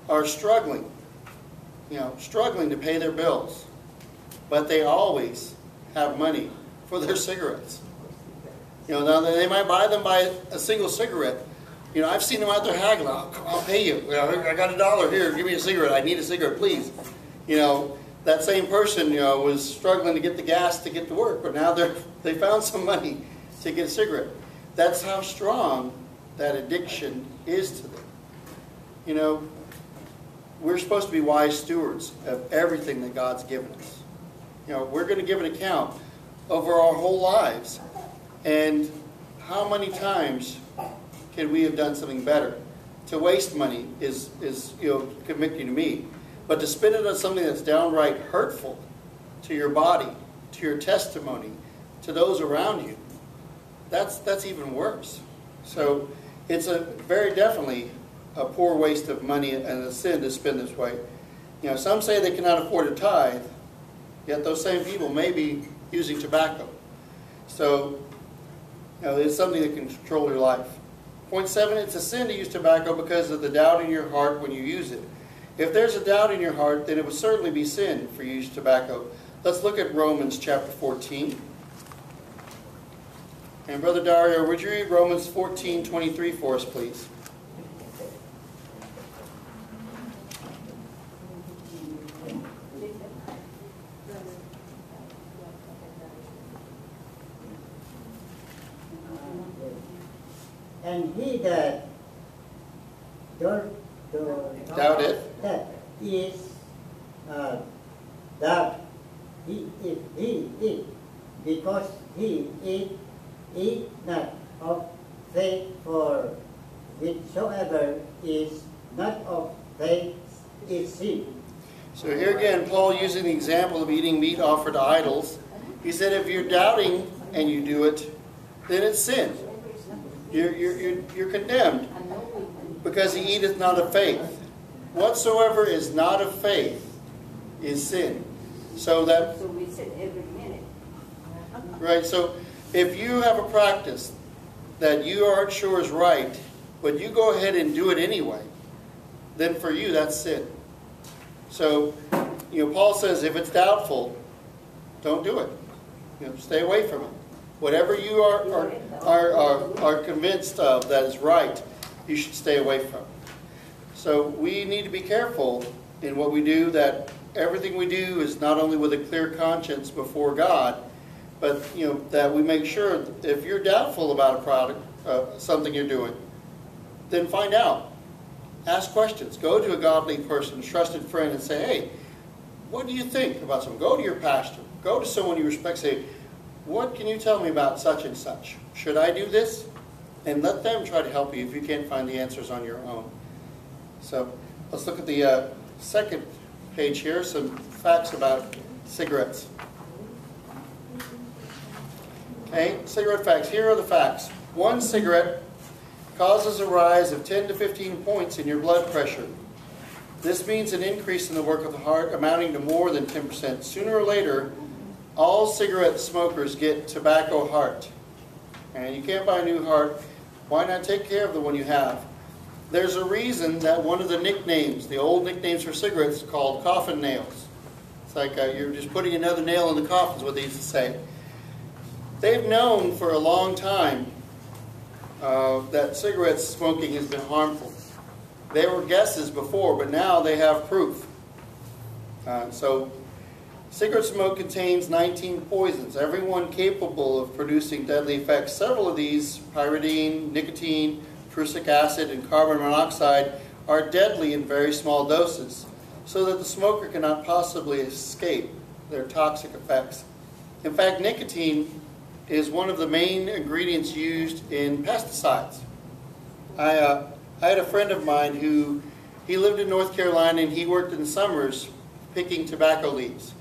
are struggling, struggling to pay their bills, but they always have money for their cigarettes. Now they might buy them by a single cigarette. I've seen them out there haggling. I'll pay you. I got $1 here. Give me a cigarette. I need a cigarette, please. That same person, was struggling to get the gas to get to work, but now they found some money to get a cigarette. That's how strong that addiction is to them. We're supposed to be wise stewards of everything that God's given us. We're going to give an account over our whole lives. And how many times can we have done something better? To waste money is convicting to me. But to spend it on something that's downright hurtful to your body, to your testimony, to those around you, that's even worse. So it's very definitely a poor waste of money and a sin to spend this way. Some say they cannot afford a tithe, yet those same people may be using tobacco. So it's something that can control your life. Point 7, it's a sin to use tobacco because of the doubt in your heart when you use it. If there's a doubt in your heart, then it would certainly be sin for you to use tobacco. Let's look at Romans chapter 14. And Brother Dario, would you read Romans 14:23 for us, please? And he that doubteth that is that he eat because he eat not of faith, for whichsoever is not of faith is sin. So here again, Paul using the example of eating meat offered to idols. He said if you're doubting and you do it, then it's sin. You're condemned because he eateth not of faith. Whatsoever is not of faith is sin. So we sin every minute. Right. So if you have a practice that you aren't sure is right, but you go ahead and do it anyway, then for you that's sin. So Paul says if it's doubtful, don't do it. Stay away from it. Whatever you are convinced of that is right, you should stay away from. So we need to be careful in what we do, that everything we do is not only with a clear conscience before God, but that we make sure that if you're doubtful about a product, something you're doing, then find out. Ask questions. Go to a godly person, a trusted friend, and say, hey, what do you think about something? Go to your pastor. Go to someone you respect. Say, what can you tell me about such and such? Should I do this? And let them try to help you if you can't find the answers on your own. So let's look at the second page here, some facts about cigarettes. Okay, cigarette facts. Here are the facts. One cigarette causes a rise of 10 to 15 points in your blood pressure. This means an increase in the work of the heart amounting to more than 10%. Sooner or later, all cigarette smokers get tobacco heart. And you can't buy a new heart. Why not take care of the one you have? There's a reason that one of the nicknames, the old nicknames for cigarettes, is called coffin nails. It's like you're just putting another nail in the coffin, is what they used to say. They've known for a long time that cigarette smoking has been harmful. They were guesses before, but now they have proof. So cigarette smoke contains 19 poisons, every one capable of producing deadly effects. Several of these, pyridine, nicotine, prussic acid, and carbon monoxide, are deadly in very small doses, so that the smoker cannot possibly escape their toxic effects. In fact, nicotine is one of the main ingredients used in pesticides. I had a friend of mine who, he lived in North Carolina and he worked in summers picking tobacco leaves.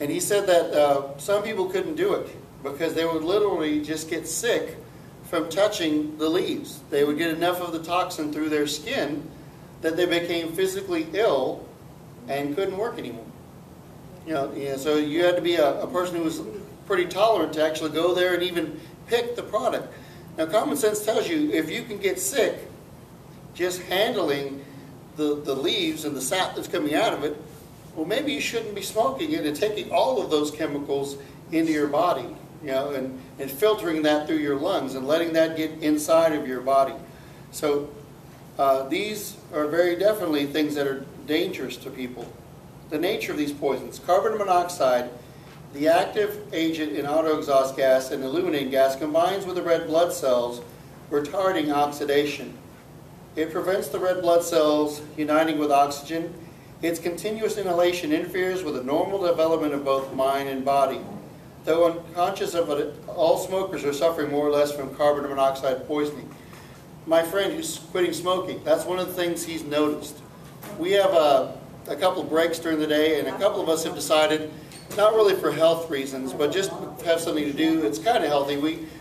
And he said that some people couldn't do it because they would literally just get sick from touching the leaves. They would get enough of the toxin through their skin that they became physically ill and couldn't work anymore. So you had to be a person who was pretty tolerant to actually go there and even pick the product. Now, common sense tells you if you can get sick just handling the leaves and the sap that's coming out of it, well, maybe you shouldn't be smoking it and taking all of those chemicals into your body, and filtering that through your lungs and letting that get inside of your body. So these are very definitely things that are dangerous to people. The nature of these poisons: carbon monoxide, the active agent in auto exhaust gas and illuminating gas, combines with the red blood cells, retarding oxidation. It prevents the red blood cells uniting with oxygen. Its continuous inhalation interferes with the normal development of both mind and body. Though unconscious of it, all smokers are suffering more or less from carbon monoxide poisoning. My friend who's quitting smoking, that's one of the things he's noticed. We have a couple of breaks during the day, and a couple of us have decided, not really for health reasons, but just have something to do. It's kind of healthy.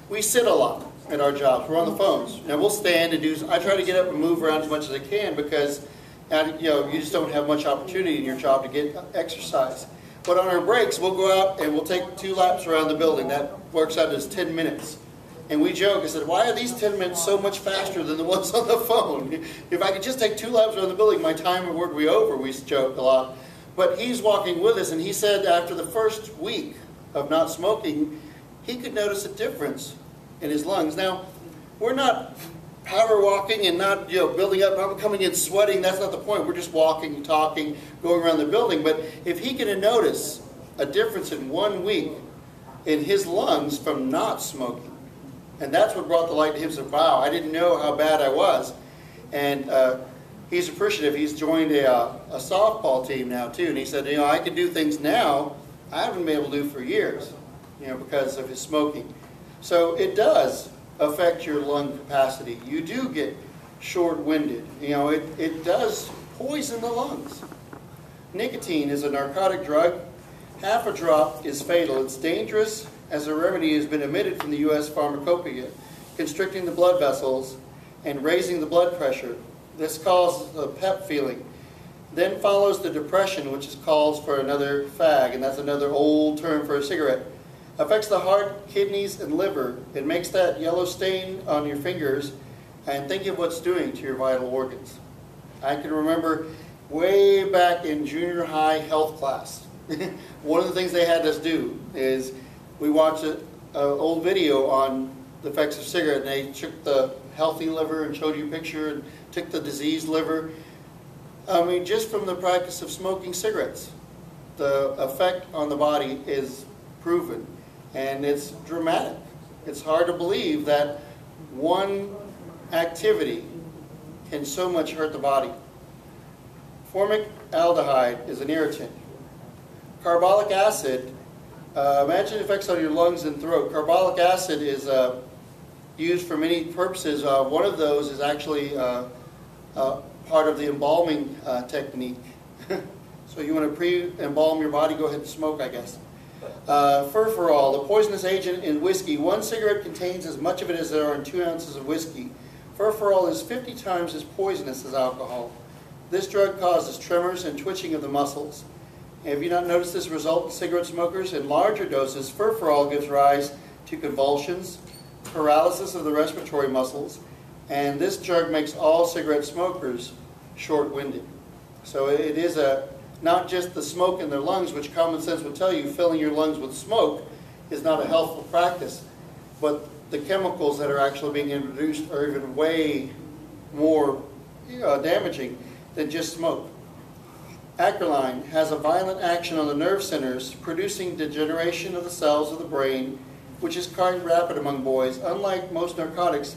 We sit a lot at our jobs. We're on the phones. Now we'll stand and do. I try to get up and move around as much as I can because you just don't have much opportunity in your job to get exercise. But on our breaks, we'll go out and we'll take 2 laps around the building. That works out as 10 minutes. And we joke, I said, why are these 10 minutes so much faster than the ones on the phone? If I could just take 2 laps around the building, my time at work would be over, we joke a lot. But he's walking with us, and he said after the first week of not smoking, he could notice a difference in his lungs. Now, we're not power walking and not building up, not coming in sweating. That's not the point. We're just walking, talking, going around the building. But if he could notice a difference in 1 week in his lungs from not smoking, and that's what brought the light to him. He said, wow, I didn't know how bad I was. And he's appreciative. He's joined a softball team now too. And he said, I can do things now I haven't been able to do for years, because of his smoking. So it does affect your lung capacity. You do get short-winded. It does poison the lungs. Nicotine is a narcotic drug. Half a drop is fatal. It's dangerous as a remedy has been omitted from the U.S. pharmacopoeia, constricting the blood vessels and raising the blood pressure. This causes a pep feeling. Then follows the depression, which calls for another fag, and that's another old term for a cigarette. Affects the heart, kidneys, and liver. It makes that yellow stain on your fingers, and think of what's doing to your vital organs. I can remember way back in junior high health class, one of the things they had us do is we watched an old video on the effects of cigarette, and they took the healthy liver and showed you a picture and took the diseased liver. I mean, just from the practice of smoking cigarettes, the effect on the body is proven, and it's dramatic. It's hard to believe that one activity can so much hurt the body. Formic aldehyde is an irritant. Carbolic acid, imagine the effects on your lungs and throat. Carbolic acid is used for many purposes. One of those is actually part of the embalming technique. So you want to pre-embalm your body, go ahead and smoke, I guess. Furfural, the poisonous agent in whiskey. 1 cigarette contains as much of it as there are in 2 ounces of whiskey. Furfural is 50 times as poisonous as alcohol. This drug causes tremors and twitching of the muscles. Have you not noticed this result in cigarette smokers? In larger doses, furfural gives rise to convulsions, paralysis of the respiratory muscles, and this drug makes all cigarette smokers short-winded. So it is not just the smoke in their lungs, which common sense would tell you filling your lungs with smoke is not a healthful practice, but the chemicals that are actually being introduced are even way more damaging than just smoke. Acrolein has a violent action on the nerve centers, producing degeneration of the cells of the brain, which is quite rapid among boys. Unlike most narcotics,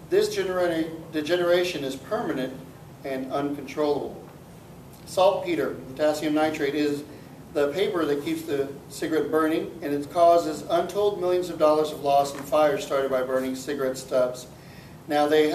this degeneration is permanent and uncontrollable. Saltpeter, potassium nitrate, is the paper that keeps the cigarette burning, and it causes untold millions of dollars of loss in fires started by burning cigarette stubs. Now they